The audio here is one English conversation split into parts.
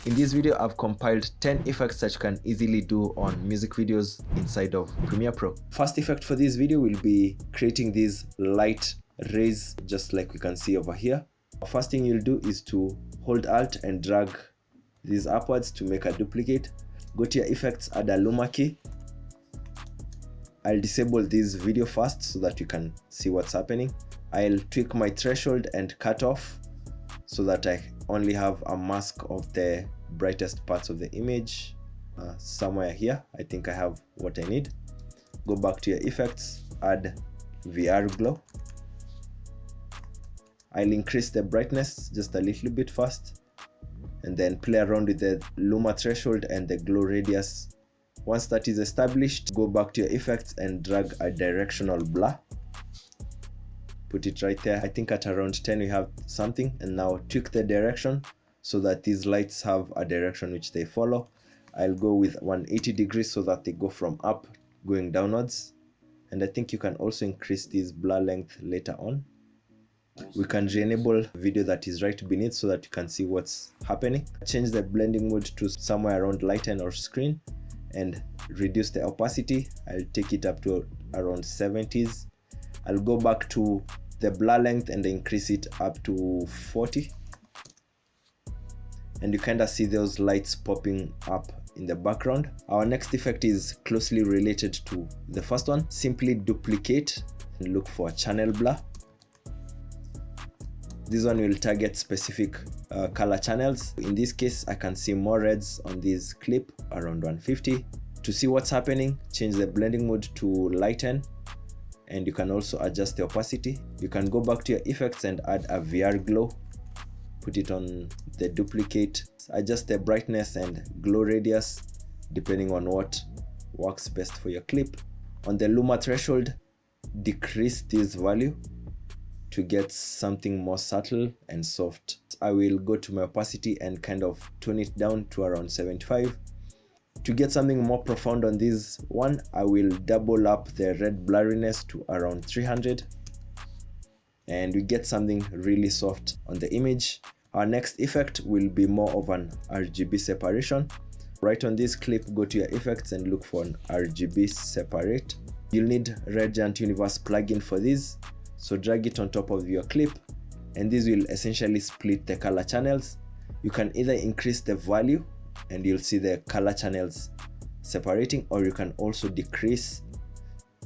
In this video, I've compiled 10 effects that you can easily do on music videos inside of Premiere Pro. First effect for this video will be creating these light rays, just like we can see over here. First thing you'll do is to hold Alt and drag these upwards to make a duplicate. Go to your effects, add a luma key. I'll disable this video first so that you can see what's happening. I'll tweak my threshold and cutoff so that I only have a mask of the brightest parts of the image somewhere here. I think I have what I need. Go back to your effects, add VR glow. I'll increase the brightness just a little bit first and then play around with the luma threshold and the glow radius. Once that is established, go back to your effects and drag a directional blur. Put it right there. I think at around 10 we have something, and now tweak the direction so that these lights have a direction which they follow. I'll go with 180 degrees so that they go from up going downwards, and I think you can also increase this blur length later on. We can re-enable video that is right beneath so that you can see what's happening. Change the blending mode to somewhere around lighten or screen and reduce the opacity. I'll take it up to around 70s. I'll go back to the blur length and increase it up to 40, and you kind of see those lights popping up in the background. Our next effect is closely related to the first one. Simply duplicate and look for a channel blur. This one will target specific color channels. In this case, I can see more reds on this clip, around 150. To see what's happening, change the blending mode to lighten, and you can also adjust the opacity. You can go back to your effects and add a VR glow. Put it on the duplicate. Adjust the brightness and glow radius depending on what works best for your clip. On the luma threshold, decrease this value to get something more subtle and soft. I will go to my opacity and kind of tone it down to around 75. To get something more profound on this one, I will double up the red blurriness to around 300, and we get something really soft on the image. Our next effect will be more of an RGB separation. Right on this clip, go to your effects and look for an RGB separate. You'll need Red Giant Universe plugin for this, so drag it on top of your clip, and this will essentially split the color channels. You can either increase the value and you'll see the color channels separating, or you can also decrease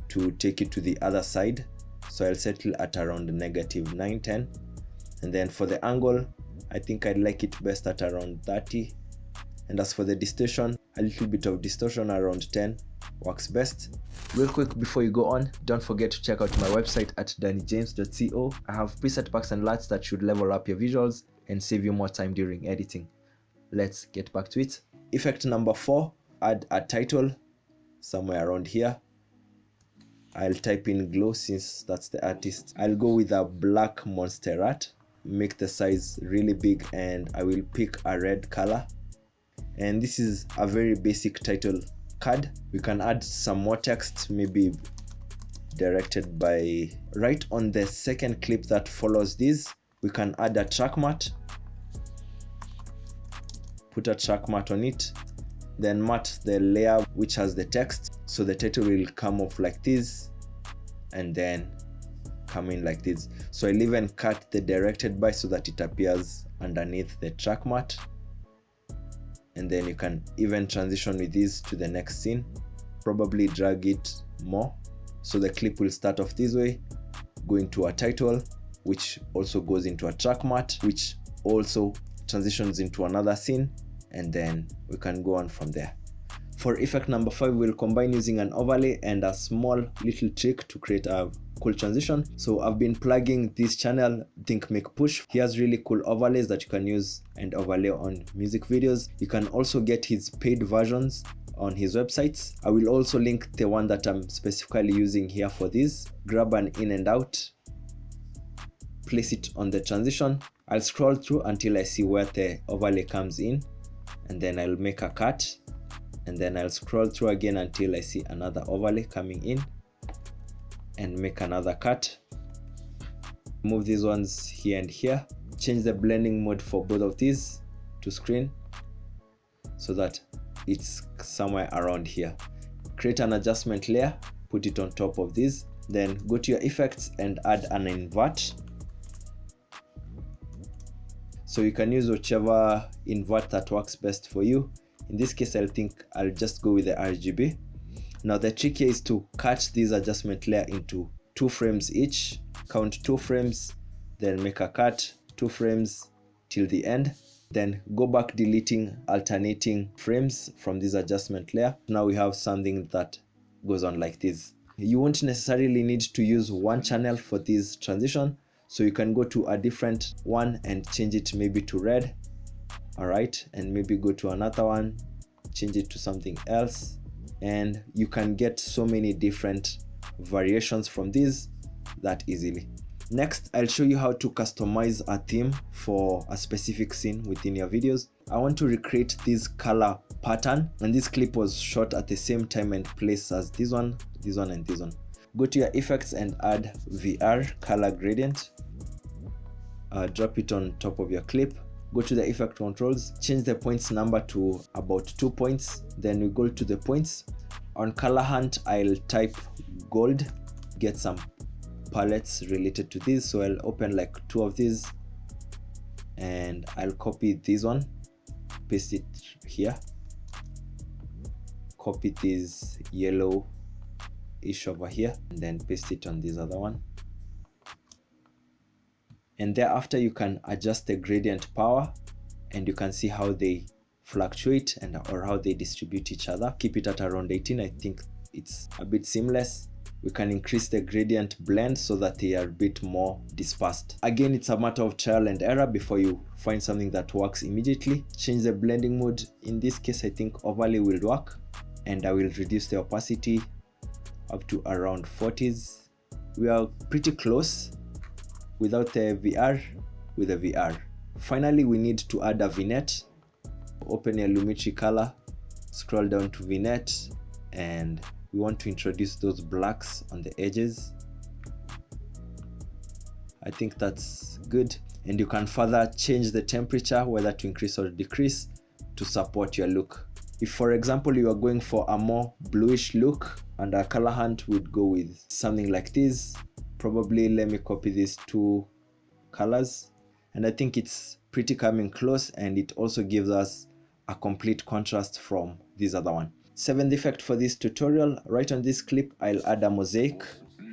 to take it to the other side. So I'll settle at around -910, and then for the angle, I think I'd like it best at around 30. And as for the distortion, a little bit of distortion around 10 works best. Real quick before you go on, don't forget to check out my website at dannyjames.co. I have preset packs and LUTs that should level up your visuals and save you more time during editing. Let's get back to it. Effect number 4, add a title somewhere around here. I'll type in glow since that's the artist. I'll go with a black monster art, make the size really big, and I will pick a red color. And this is a very basic title card. We can add some more text, maybe directed by. Right on the second clip that follows this, we can add a track matte. Put a track matte on it, then matte the layer which has the text, so the title will come off like this and then come in like this. So I'll even cut the directed by so that it appears underneath the track matte, and then you can even transition with this to the next scene. Probably drag it more, so the clip will start off this way, go into a title which also goes into a track matte, which also transitions into another scene, and then we can go on from there. For effect number 5, we'll combine using an overlay and a small little trick to create a cool transition. So I've been plugging this channel, Think Make Push. He has really cool overlays that you can use and overlay on music videos. You can also get his paid versions on his websites. I will also link the one that I'm specifically using here for this. Grab an in and out, place it on the transition. I'll scroll through until I see where the overlay comes in, and then I'll make a cut, and then I'll scroll through again until I see another overlay coming in and make another cut. Move these ones here and here. Change the blending mode for both of these to screen, so that it's somewhere around here. Create an adjustment layer, put it on top of this, then go to your effects and add an invert. So you can use whichever invert that works best for you. In this case, I think I'll just go with the RGB. Now the trick here is to cut this adjustment layer into 2 frames each. Count 2 frames, then make a cut, 2 frames till the end. Then go back deleting alternating frames from this adjustment layer. Now we have something that goes on like this. You won't necessarily need to use one channel for this transition, so you can go to a different one and change it maybe to red. Alright, and maybe go to another one, change it to something else, and you can get so many different variations from this that easily. Next, I'll show you how to customize a theme for a specific scene within your videos. I want to recreate this color pattern, and this clip was shot at the same time and place as this one, and this one. Go to your effects and add VR color gradient. Drop it on top of your clip. Go to the effect controls, change the points number to about 2 points. Then we go to the points. On color hunt, I'll type gold, get some palettes related to this. So I'll open like 2 of these and I'll copy this one, paste it here, copy this yellow-ish over here, and then paste it on this other one. And thereafter you can adjust the gradient power and you can see how they fluctuate and or how they distribute each other. Keep it at around 18. I think it's a bit seamless. We can increase the gradient blend so that they are a bit more dispersed. Again, it's a matter of trial and error before you find something that works immediately. Change the blending mode. In this case, I think overlay will work, and I will reduce the opacity up to around 40s. We are pretty close without the VR, with the VR. Finally, we need to add a vignette. Open your Lumetri color, scroll down to vignette, and we want to introduce those blacks on the edges. I think that's good, and you can further change the temperature, whether to increase or decrease, to support your look. If for example you are going for a more bluish look, and our color hunt would go with something like this. Probably let me copy these 2 colors, and I think it's pretty coming close, and it also gives us a complete contrast from this other one. 7th effect for this tutorial, right on this clip I'll add a mosaic.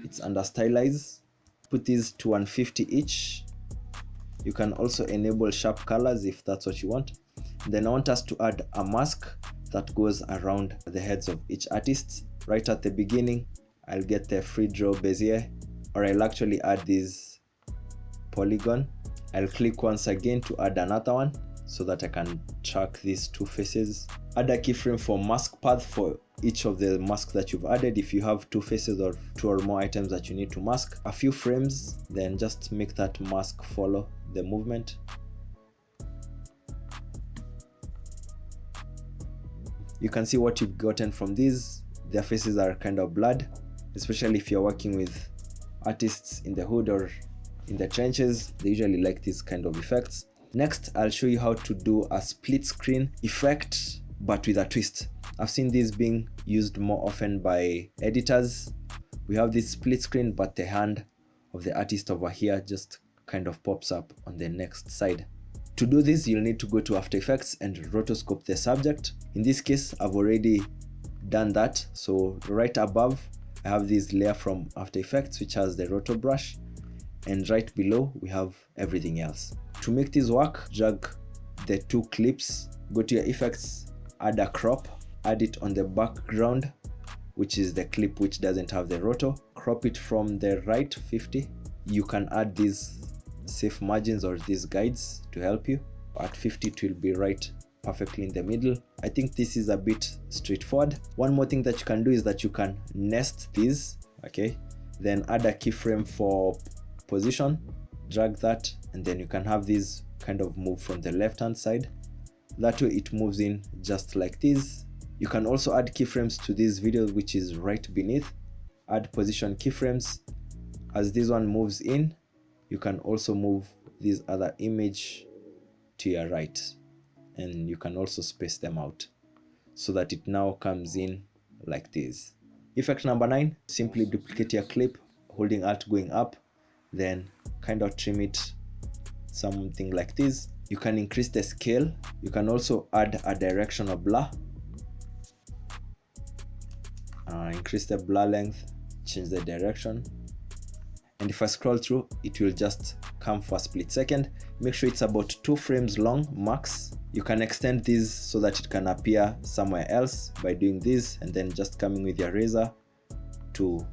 It's under stylize. Put these to 150 each. You can also enable sharp colors if that's what you want. Then I want us to add a mask that goes around the heads of each artist. Right at the beginning I'll get the free draw bezier, or I'll actually add this polygon. I'll click once again to add another one so that I can track these 2 faces. Add a keyframe for mask path for each of the masks that you've added. If you have 2 faces or 2 or more items that you need to mask, a few frames, then just make that mask follow the movement. You can see what you've gotten from these. Their faces are kind of blurred, especially if you're working with artists in the hood or in the trenches. They usually like these kind of effects. Next, I'll show you how to do a split screen effect, but with a twist. I've seen this being used more often by editors. We have this split screen, but the hand of the artist over here just kind of pops up on the next side. To do this, you'll need to go to After Effects and rotoscope the subject. In this case, I've already done that. So right above, I have this layer from After Effects, which has the roto brush, and right below we have everything else. To make this work, drag the 2 clips, go to your effects, add a crop, add it on the background, which is the clip which doesn't have the roto. Crop it from the right 50. You can add these safe margins or these guides to help you. At 50 it will be right perfectly in the middle. I think this is a bit straightforward. One more thing that you can do is that you can nest these, okay? Then add a keyframe for position, drag that, and then you can have these kind of move from the left hand side. That way it moves in just like this. You can also add keyframes to this video, which is right beneath. Add position keyframes. As this one moves in, you can also move this other image to your right. and you can also space them out so that it now comes in like this. Effect number 9, simply duplicate your clip holding Alt going up, then kind of trim it something like this. You can increase the scale. You can also add a directional blur, increase the blur length, change the direction, and if I scroll through, it will just come for a split second. Make sure it's about 2 frames long max. You can extend this so that it can appear somewhere else by doing this and then just coming with your razor to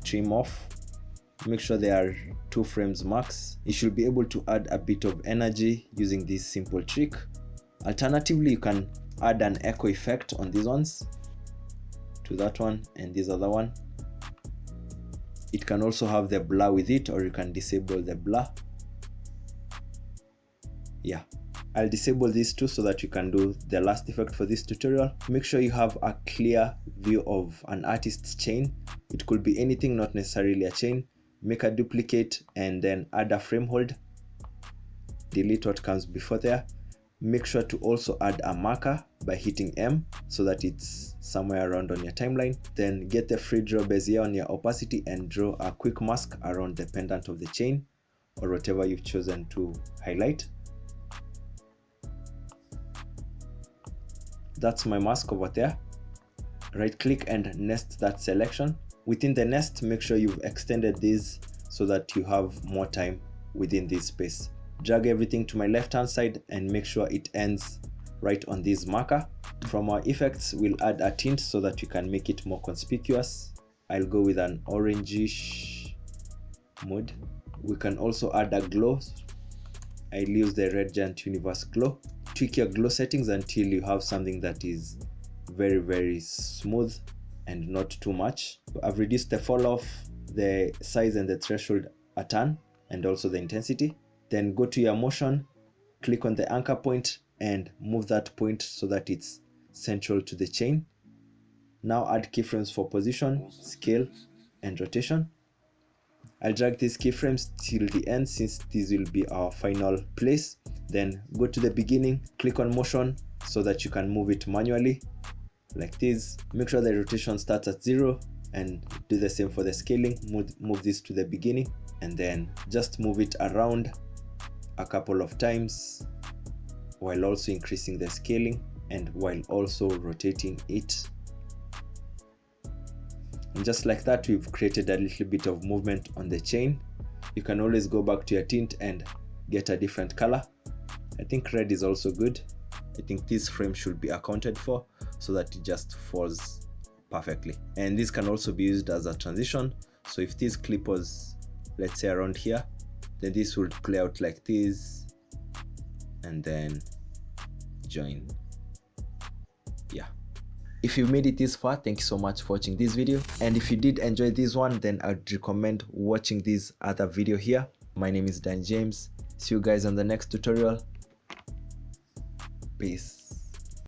trim off. Make sure they are 2 frames max. You should be able to add a bit of energy using this simple trick. Alternatively, you can add an echo effect on these ones, to that one and this other one. It can also have the blur with it, or you can disable the blur. Yeah, I'll disable these two so that you can do the last effect for this tutorial. Make sure you have a clear view of an artist's chain. It could be anything, not necessarily a chain. Make a duplicate and then add a frame hold. Delete what comes before there. Make sure to also add a marker by hitting M so that it's somewhere around on your timeline. Then get the free draw bezier on your opacity and draw a quick mask around the pendant of the chain or whatever you've chosen to highlight. That's my mask over there. Right click and nest that selection. Within the nest, make sure you've extended this so that you have more time within this space. Drag everything to my left hand side and make sure it ends right on this marker. From our effects, we'll add a tint so that you can make it more conspicuous. I'll go with an orangish mode. We can also add a glow. I'll use the Red Giant Universe glow. Tweak your glow settings until you have something that is very smooth and not too much. I've reduced the fall off, the size and the threshold a ton, and also the intensity. Then go to your motion, click on the anchor point and move that point so that it's central to the chain. Now add keyframes for position, scale and rotation. I'll drag these keyframes till the end since this will be our final place. Then go to the beginning, click on motion so that you can move it manually like this. Make sure the rotation starts at 0 and do the same for the scaling. Move this to the beginning and then just move it around a couple of times while also increasing the scaling and while also rotating it. And just like that, we've created a little bit of movement on the chain. You can always go back to your tint and get a different color. I think red is also good. I think this frame should be accounted for so that it just falls perfectly. And this can also be used as a transition. So if this clip was, let's say, around here, then this would play out like this and then join. Yeah. If you made it this far, thank you so much for watching this video. And if you did enjoy this one, then I'd recommend watching this other video here. My name is Dan James. See you guys on the next tutorial. Peace.